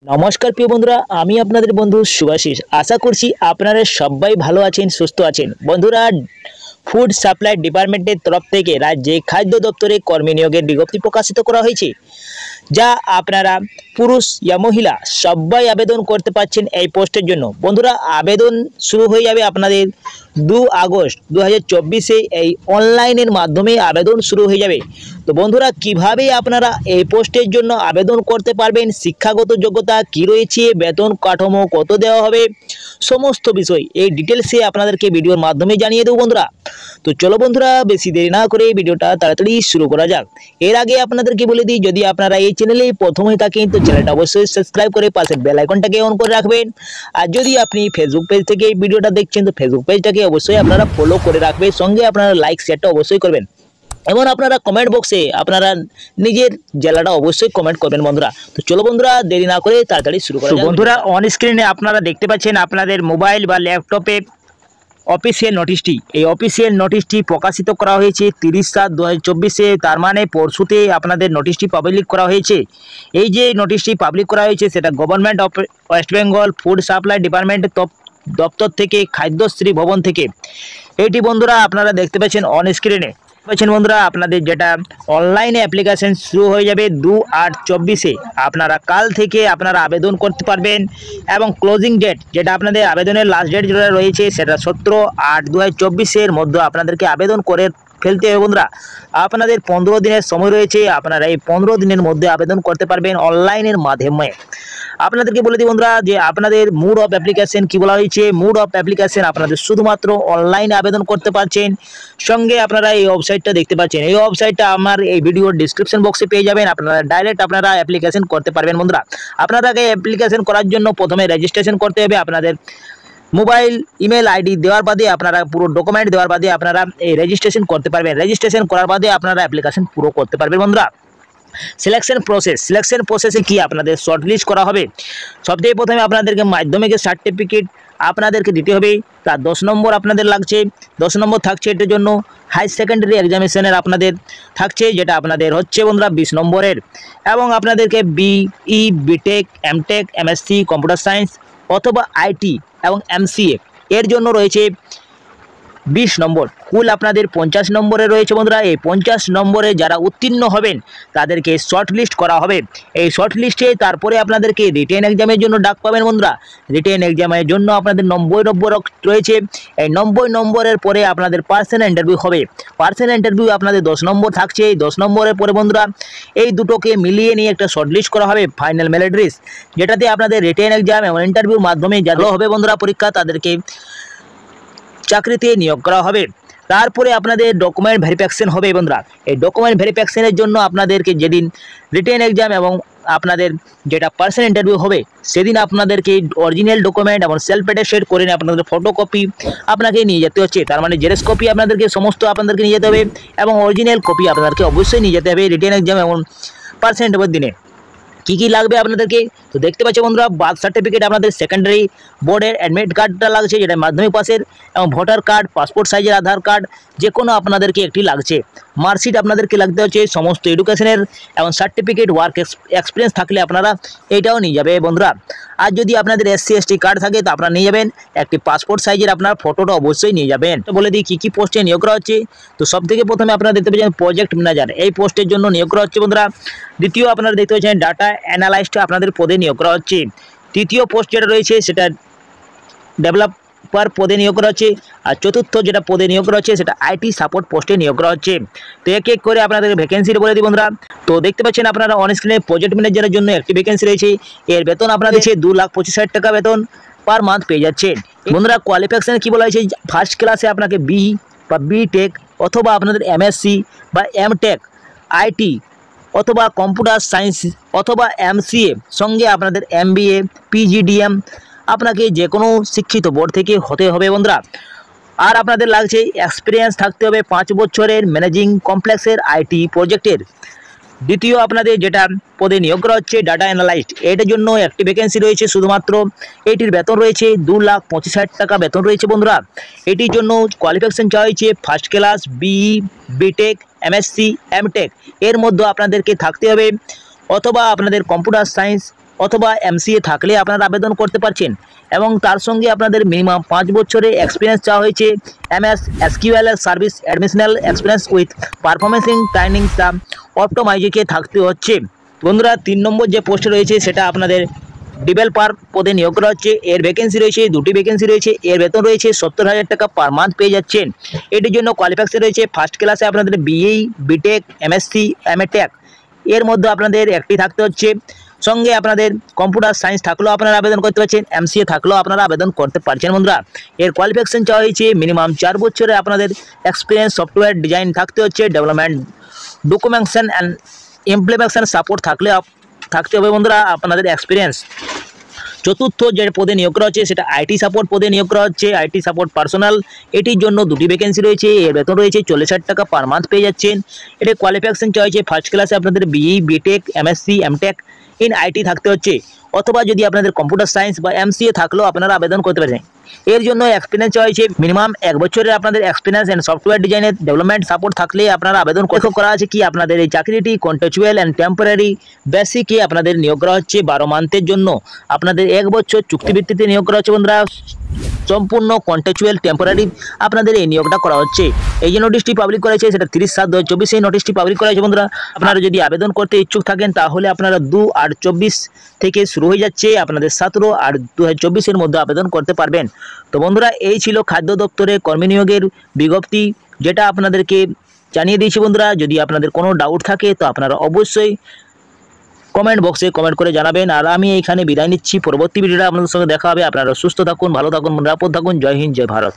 নমস্কার প্রিয় বন্ধুরা, আমি আপনাদের বন্ধু শুভাশিস। আশা করছি আপনারা সবাই ভালো আছেন, সুস্থ আছেন। বন্ধুরা, ফুড সাপ্লাই ডিপার্টমেন্টের তরফ থেকে রাজ্যে খাদ্য দপ্তরে কর্মী নিয়োগের বিজ্ঞপ্তি প্রকাশিত করা হয়েছে, যা আপনারা পুরুষ বা মহিলা সবাই আবেদন করতে পারছেন এই পোস্টের জন্য। বন্ধুরা, আবেদন শুরু হয়ে যাবে আপনাদের 2 আগস্ট 2024 এই অনলাইনের মাধ্যমে আবেদন শুরু হয়ে যাবে। তো বন্ধুরা, কিভাবে আপনারা এই পোস্টের জন্য আবেদন করতে পারবেন, শিক্ষাগত যোগ্যতা কি রয়েছে, বেতন কাঠামো কত দেওয়া হবে, সমস্ত বিষয় এই ডিটেলসে আপনাদেরকে ভিডিওর মাধ্যমে জানিয়ে দেবো বন্ধুরা। তো চলো বন্ধুরা, বেশি দেরি না করে ভিডিওটা তাড়াতাড়ি শুরু করা যাক। এর আগে আপনাদেরকে বলে দিই, যদি আপনারা এই চ্যানেলে প্রথম হয়ে থাকেন তো চ্যানেলটা অবশ্যই সাবস্ক্রাইব করে পাশের বেল আইকনটাকে অন করে রাখবেন। আর যদি আপনি ফেসবুক পেজ থেকে এই ভিডিওটা দেখছেন তো ফেসবুক পেজটাকে অবশ্যই আপনারা ফলো করে রাখবেন, সঙ্গে আপনারা লাইক শেয়ারটা অবশ্যই করবেন। এবং আপনারা কমেন্ট বক্সে আপনারা নিজের জেলাটা অবশ্যই কমেন্ট করবেন বন্ধুরা। তো চলো বন্ধুরা, দেরি না করে তাড়াতাড়ি শুরু করা যাক। বন্ধুরা, অন স্ক্রিনে আপনারা দেখতে পাচ্ছেন আপনাদের মোবাইল বা ল্যাপটপে অফিসিয়াল নোটিশটি। এই অফিসিয়াল নোটিশটি প্রকাশিত করা হয়েছে 30/7/2024-এ, তার মানে পরশুতে আপনাদের নোটিশটি পাবলিক করা হয়েছে। এই যে নোটিশটি পাবলিক করা হয়েছে সেটা government of West Bengal food supply department দপ্তর থেকে, খাদ্যশ্রী ভবন থেকে। এইটি বন্ধুরা আপনারা দেখতে পাচ্ছেন অন স্ক্রিনে। বন্ধুরা, আপনাদের যেটা অনলাইনে অ্যাপ্লিকেশন শুরু হয়ে যাবে 2/8/24-এ। আপনারা কাল থেকে আপনারা আবেদন করতে পারবেন এবং ক্লোজিং ডেট যেটা আপনাদের আবেদনের লাস্ট ডেট যেটা রয়েছে সেটা 17/8/2024-এর মধ্যে আপনাদেরকে আবেদন করে ফেলতে হবে বন্ধুরা। আপনাদের 15 দিনের সময় রয়েছে, আপনারা এই 15 দিনের মধ্যে আবেদন করতে পারবেন অনলাইনের মাধ্যমে। আপনাদেরকে বলে দিই বন্ধুরা যে আপনাদের মোড অফ অ্যাপ্লিকেশন কি বলা হয়েছে। মোড অফ অ্যাপ্লিকেশন আপনাদের শুধুমাত্র অনলাইনে আবেদন করতে পারছেন। সঙ্গে আপনারা এই ওয়েবসাইটটা দেখতে পাচ্ছেন, এই ওয়েবসাইটটা আমার এই ভিডিওর ডিসক্রিপশন বক্সে পেয়ে যাবেন। আপনারা ডাইরেক্ট আপনারা অ্যাপ্লিকেশন করতে পারবেন বন্ধুরা। আপনাদেরকে অ্যাপ্লিকেশন করার জন্য প্রথমে রেজিস্ট্রেশন করতে হবে। আপনাদের মোবাইল ইমেল আইডি দেওয়ার বাদে, আপনারা পুরো ডকুমেন্ট দেওয়ার বাদে আপনারা এই রেজিস্ট্রেশন করতে পারবেন। রেজিস্ট্রেশন করার বাদে আপনারা অ্যাপ্লিকেশন পুরো করতে পারবেন বন্ধুরা। সিলেকশন প্রসেসে কি আপনাদের শর্টলিস্ট করা হবে। সবথেকে প্রথমে আপনাদেরকে মাধ্যমিকের সার্টিফিকেট আপনাদেরকে দিতে হবে, তার 10 নম্বর আপনাদের লাগছে। 10 নম্বর থাকছে এটার জন্য। হাই সেকেন্ডারি এক্সামিনেশনের আপনাদের থাকছে, যেটা আপনাদের হচ্ছে বন্ধুরা 20 নম্বরের। এবং আপনাদেরকে BE, BTech, MTech, MSc computer science অথবা আইটি এবং এমসিএ এর জন্য রয়েছে 20 নম্বর। কুল আপনাদের 50 নম্বরে রয়েছে বন্ধুরা। এই 50 নম্বরে যারা উত্তীর্ণ হবেন তাদেরকে শর্ট লিস্ট করা হবে। এই শর্ট লিস্টে তারপরে আপনাদেরকে রিটেন এক্সামের জন্য ডাক পাবেন বন্ধুরা। রিটেন এক্সামের জন্য আপনাদের 90 নম্বর রয়েছে। এই 90 নম্বরের পরে আপনাদের পার্সোনাল ইন্টারভিউ হবে। পার্সোনাল ইন্টারভিউ আপনাদের 10 নম্বর থাকছে। এই 10 নম্বরের পরে বন্ধুরা এই দুটোকে মিলিয়ে নিয়ে একটা শর্ট লিস্ট করা হবে, ফাইনাল মেরিট লিস্ট, যেটাতে আপনাদের রিটেন এক্সাম এবং ইন্টারভিউর মাধ্যমে যারা হবে বন্ধুরা পরীক্ষা, তাদেরকে চাকরিতে নিয়োগ করা হবে। তারপরে আপনাদের ডকুমেন্ট ভেরিফিকেশন হবে বন্ধুরা। এই ডকুমেন্ট ভেরিফিকেশনের জন্য আপনাদেরকে যেদিন রিটেন এক্সাম এবং আপনাদের যেটা পার্সোনাল ইন্টারভিউ হবে সেদিন আপনাদেরকে অরিজিনাল ডকুমেন্ট এবং সেলফ অ্যাটেস্টেড করে আপনাদের ফটোকপি আপনাকে নিয়ে যেতে হচ্ছে। তার মানে জেরক্স কপি আপনাদেরকে সমস্ত আপনাদেরকে নিয়ে যেতে হবে এবং অরিজিনাল কপি আপনাদেরকে অবশ্যই নিয়ে যেতে হবে রিটেন এক্সাম এবং পার্সোনাল ইন্টারভিউর দিনে। কি কি লাগবে আপনাদেরকে তো দেখতে পাচ্ছি বন্ধুরা। বার্থ সার্টিফিকেট আপনাদের সেকেন্ডারি বোর্ডের অ্যাডমিট কার্ডটা লাগছে, যেটা মাধ্যমিক পাসের, এবং ভোটার কার্ড, পাসপোর্ট সাইজের আধার কার্ড, যে কোনো আপনাদেরকে একটি লাগছে। মার্কশিট আপনাদেরকে লাগতে হচ্ছে, সমস্ত এডুকেশনের এবং সার্টিফিকেট, ওয়ার্ক এক্সপিরিয়েন্স থাকলে আপনারা এইটাও নিয়ে যাবে বন্ধুরা। আর যদি আপনাদের SC/ST কার্ড থাকে তো আপনারা নিয়ে যাবেন। একটি পাসপোর্ট সাইজের আপনার ফটোটা অবশ্যই নিয়ে যাবেন। তো বলে দিই কী পোস্টে নিয়োগ করা হচ্ছে। তো সব থেকে প্রথমে আপনারা দেখতে পাচ্ছেন প্রজেক্ট ম্যানেজার, এই পোস্টের জন্য নিয়োগ করা হচ্ছে বন্ধুরা। দ্বিতীয় আপনারা দেখতে পাচ্ছেন ডাটা অ্যানালাইস্ট আপনাদের পদে নিয়োগ করা হচ্ছে। তৃতীয় পোস্ট যেটা রয়েছে সেটা ডেভেলপার পদে নিয়োগ করা হচ্ছে। আর চতুর্থ যেটা পদে নিয়োগ করা হচ্ছে সেটা IT সাপোর্ট পোস্টে নিয়োগ করা হচ্ছে। তো এক এক করে আপনাদের ভ্যাকেন্সিটা বলে দিই বন্ধুরা। তো দেখতে পাচ্ছেন আপনারা অন স্ক্রিনে প্রজেক্ট ম্যানেজারের জন্য একটি ভ্যাকেন্সি রয়েছে। এর বেতন আপনাদের 2,25,000 টাকা বেতন পার মান্থ পেয়ে যাচ্ছেন বন্ধুরা। কোয়ালিফিকেশন কি বলা হয়েছে, ফার্স্ট ক্লাসে আপনাকে BE বা বিটেক অথবা আপনাদের MSc বা এমটেক, IT অথবা কম্পিউটার সায়েন্স অথবা MCA, সঙ্গে আপনাদের MBA, PGDM আপনাকে যে কোনো শিক্ষিত বোর্ড থেকে হতে হবে বন্ধুরা। আর আপনাদের লাগছে এক্সপিরিয়েন্স থাকতে হবে 5 বছরের ম্যানেজিং কমপ্লেক্সের IT প্রজেক্টের। দ্বিতীয় আপনাদের যেটা পদে নিয়োগ করা হচ্ছে ডাটা অ্যানালাইস্ট, এটার জন্য একটি ভ্যাকেন্সি রয়েছে শুধুমাত্র। এটির বেতন রয়েছে 2,25,000 টাকা বেতন রয়েছে বন্ধুরা। এটির জন্য কোয়ালিফিকেশন চাওয়া হয়েছে first class BE, BTech, MSc, MTech এর মধ্যে আপনাদেরকে থাকতে হবে, অথবা আপনাদের কম্পিউটার সায়েন্স অথবা এমসিএ থাকলে আপনারা আবেদন করতে পারছেন এবং তার সঙ্গে আপনাদের মিনিমাম 5 বছরের এক্সপিরিয়েন্স চাওয়া হয়েছে। MS SQL service additional experience with performance training অপটোমাইজকে থাকতে হচ্ছে। বন্ধুরা 3 নম্বর যে পোস্ট রয়েছে সেটা আপনাদের ডেভেলপার পদে নিয়োগ করা হচ্ছে। এর ভ্যাকেন্সি রয়েছে, 2টি ভ্যাকেন্সি রয়েছে। এর বেতন রয়েছে 70,000 টাকা পার মান্থ পেয়ে যাচ্ছেন। এটির জন্য কোয়ালিফিকেশন রয়েছে ফার্স্ট ক্লাসে আপনাদের বিএ, বিটেক, এমএসসি, এমএটেক এর মধ্যে আপনাদের একটি থাকতে হচ্ছে। সঙ্গে আপনাদের কম্পিউটার সায়েন্স থাকলেও আপনারা আবেদন করতে পারছেন, এমসিএ থাকলেও আপনারা আবেদন করতে পারছেন। বন্ধুরা এর কোয়ালিফিকেশন চাওয়া হয়েছে মিনিমাম 4 বছরে আপনাদের এক্সপিরিয়েন্স সফটওয়্যার ডিজাইন থাকতে হচ্ছে। Development, documentation and implementation support থাকতে হবে বন্ধুরা আপনাদের এক্সপিরিয়েন্স। চতুর্থ যে পদে নিয়োগ করা হচ্ছে সেটা আইটি সাপোর্ট পদে নিয়োগ করা হচ্ছে। আইটি সাপোর্ট পার্সোনাল, এটির জন্য 2টি ভ্যাকেন্সি রয়েছে। এর বেতন রয়েছে 40,000 টাকা পার মান্থ পেয়ে যাচ্ছেন। এর কোয়ালিফিকেশন চাওয়া হয়েছে ফার্স্ট ক্লাসে আপনাদের BE, BTech, MSc, MTech in IT থাকতে হচ্ছে। অথবা যদি আপনাদের কম্পিউটার সায়েন্স বা এমসিএ থাকলেও আপনারা আবেদন করতে পারেন। এর জন্য এক্সপিরিয়েন্স চাওয়া হয়েছে মিনিমাম 1 বছরের আপনাদের এক্সপিরিয়েন্স এন্ড সফটওয়্যার ডিজাইনের ডেভেলপমেন্ট সাপোর্ট থাকলে আপনারা আবেদন করা আছে কি আপনাদের এই চাকরিটি কন্ট্রাকচুয়াল অ্যান্ড টেম্পোরারি বেসিকে আপনাদের নিয়োগ করা হচ্ছে 12 মান্থের জন্য। আপনাদের 1 বছর চুক্তিভিত্তিতে নিয়োগ করা হচ্ছে বন্ধুরা। সম্পূর্ণ কন্ট্রাকচুয়াল টেম্পোরারি আপনাদের এই নিয়োগটা করা হচ্ছে। এই যে নোটিশটি পাবলিক করা হয়েছে সেটা 30/7/2024 এই নোটিশটি পাবলিক করা হয়েছে বন্ধুরা। আপনারা যদি আবেদন করতে ইচ্ছুক থাকেন তাহলে আপনারা 2/8/24 থেকে শুরু হয়ে যাচ্ছে, আপনাদের 17/8/2024 এর মধ্যে আবেদন করতে পারবেন। তো বন্ধুরা এই ছিল খাদ্য দপ্তরে কর্মী নিয়োগের বিজ্ঞপ্তি, যেটা আপনাদেরকে জানিয়ে দিয়েছি বন্ধুরা। যদি আপনাদের কোনো ডাউট থাকে তো আপনারা অবশ্যই কমেন্ট বক্সে কমেন্ট করে জানাবেন। আর আমি এখানে বিদায় নিচ্ছি, পরবর্তী ভিডিওটা আপনাদের সঙ্গে দেখা হবে। আপনারা সুস্থ থাকুন, ভালো থাকুন, নিরাপদ থাকুন। জয় হিন্দ, জয় ভারত।